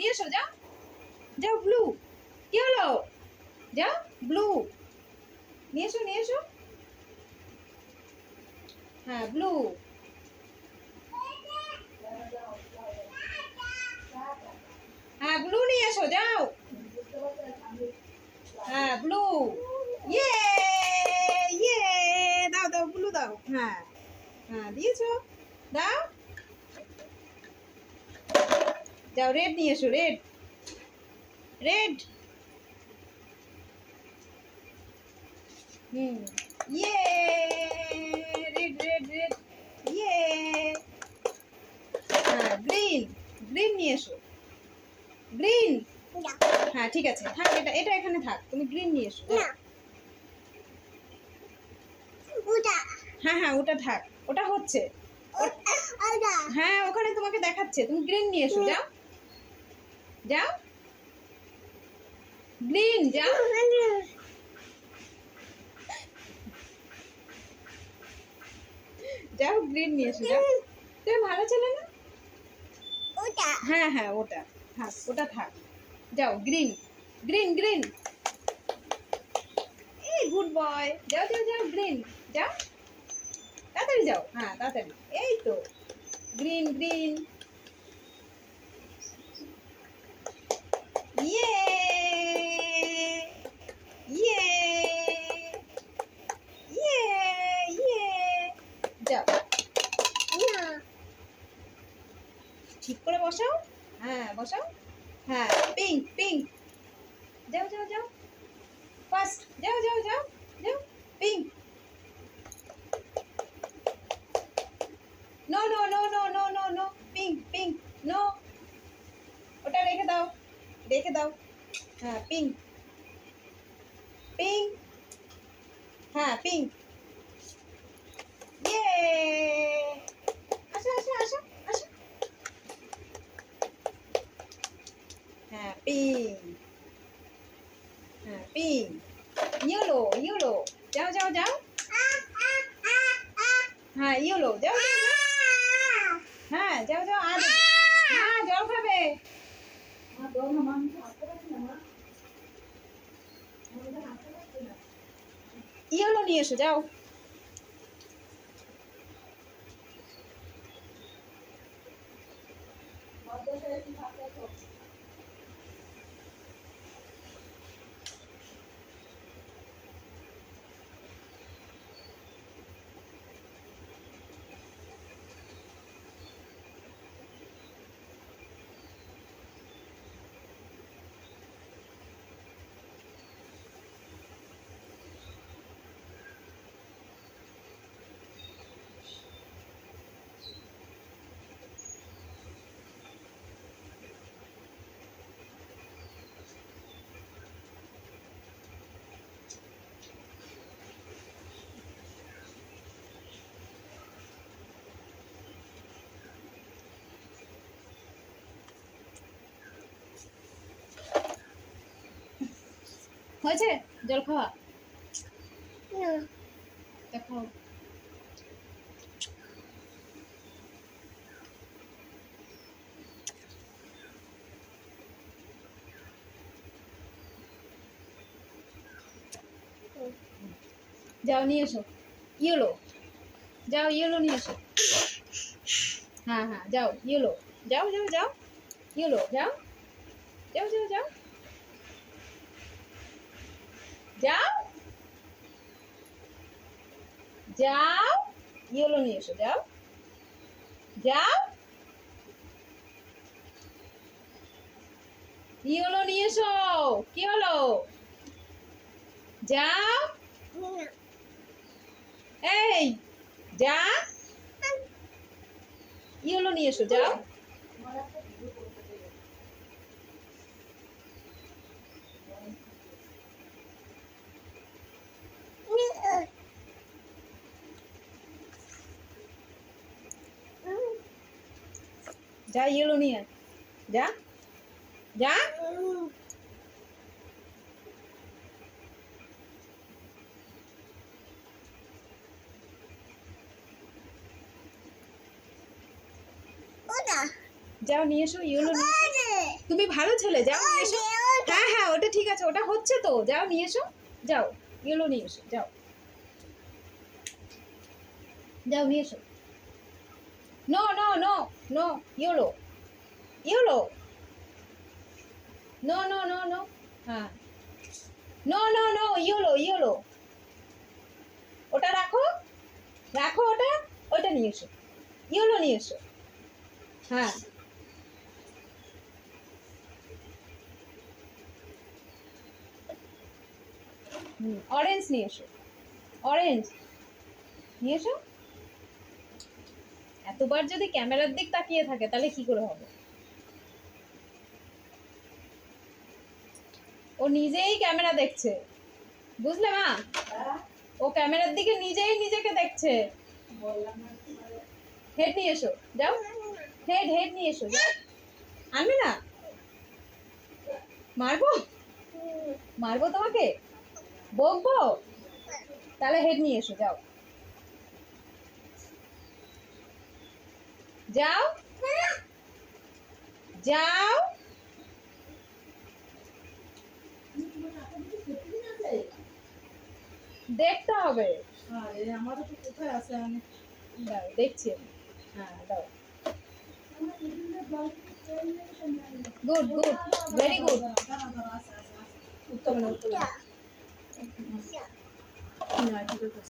নিয়ে এসো, যাও যাও। ব্লু, কি হলো? যাও ব্লু নিয়ে এসো, নিয়ে এসো। হ্যাঁ ব্লু। হ্যাঁ ব্লু নিয়ে এসো, যাও। হ্যাঁ ব্লু। ইয়ে ইয়ে, দাও দাও ব্লু দাও। হ্যাঁ হ্যাঁ দিয়েছো, দাও। যাও রেড নিয়ে এসো, রেড রেড। হুম, ইয়ে রেড রেড রেড, ইয়ে। হ্যাঁ গ্রিন, গ্রিন নিয়ে এসো, গ্রিন। হ্যাঁ ঠিক আছে, থাক, এটা এটা এখানে থাক, তুমি গ্রিন নিয়ে এসো। হ্যাঁ হ্যাঁ ওটা থাক, ওটা হচ্ছে। হ্যাঁ ওখানে তোমাকে দেখাচ্ছে, তুমি গ্রিন নিয়ে এসো, যাও যাও। গ্রিন, যাও। যাও গ্রিন নিয়ে এসো, যাও। তুমি ভালো ছেলে না? হ্যাঁ হ্যাঁ ওটা থাক, ওটা থাক। যাও গ্রিন, গ্রিন গ্রিন। এই গুড বয়, যাও যাও যাও গ্রিন, যাও তাড়াতাড়ি যাও। হ্যাঁ তাড়াতাড়ি, এই তো গ্রিন গ্রিন। ইয়ে ইয়ে ইয়ে ইয়ে। যাও, ঠিক করে বসাও। হ্যাঁ বসাও। হ্যাঁ পিঙ্ক পিঙ্ক, যাও যাও যাও ফার্স্ট, যাও যাও যাও যাও। Pink, no no no no no no no, pink pink, no. ওটা রেখে দাও, রেখে দাও। হ্যাঁ পিঙ্ক পিঙ্ক, হ্যাঁ পিঙ্ক। ইয়ে, আসো আসো আসো আসো। হ্যাঁ পিঙ্ক, হ্যাঁ পিঙ্ক। ইয়েলো ইয়েলো, যাও যাও যাও। হ্যাঁ ইয়েলো, যাও যাও যাও। হ্যাঁ যাও যাও। আর হ্যাঁ জল খাবে। ইয়েলো নিয়ে এসো, যাও। হয়েছে জল খাওয়া? দেখো যাও নিয়ে এসো ইয়েলো, যাও ইয়েলো নিয়ে এসো। হ্যাঁ হ্যাঁ যাও ইয়েলো, যাও যাও যাও। ইয়েলো, যাও যাও যাও যাও যাও যাও। ইয়েলো নিয়ে এসো, যাও যাও। ইয়েলো নিয়ে এসো, কি হলো? যাও। এই যা, ইয়েলো নিয়ে এসো, যাও। যা ইয়েলো নিয়ে আয়, যা যা। যাও নিয়ে এসো ইয়েলো নিয়ে এসো। তুমি ভালো ছেলে, যাও নিয়ে এসো। হ্যাঁ হ্যাঁ, ওটা ঠিক আছে, ওটা হচ্ছে তো, যাও নিয়ে এসো, যাও ইয়েলো নিয়ে এসো, যাও যাও নিয়ে এসো। No no no no, yellow yellow, no no no no, হ্যাঁ no no no, yellow yellow, ওটা রাখো, রাখো ওটা, ওটা নিয়ে এসো, ইয়েলো নিয়ে এসো। হ্যাঁ অরেঞ্জ নিয়ে এসো, অরেঞ্জ নিয়ে এসো। এতবার যদি ক্যামেরার দিক তাকিয়ে থাকে তাহলে কি করে হবে? ও নিজেই ক্যামেরা দেখছে, বুঝলে মা? ও ক্যামেরার দিকে নিজেই নিজেকে দেখছে। হেড নিয়ে এসো, যাও হেড হেড নিয়ে এসো, যাও। আনবে না? মারবো? মারবো তোমাকে? বকবো? তাহলে হেড নিয়ে এসো, যাও যাও যাও। দেখতে হবে, আমারও তো কোথায় আছে আমি দাও দেখছি আমি। হ্যাঁ দাও, গুড গুড, ভেরি গুড। উত্তম না উত্তম না ঠিক আছে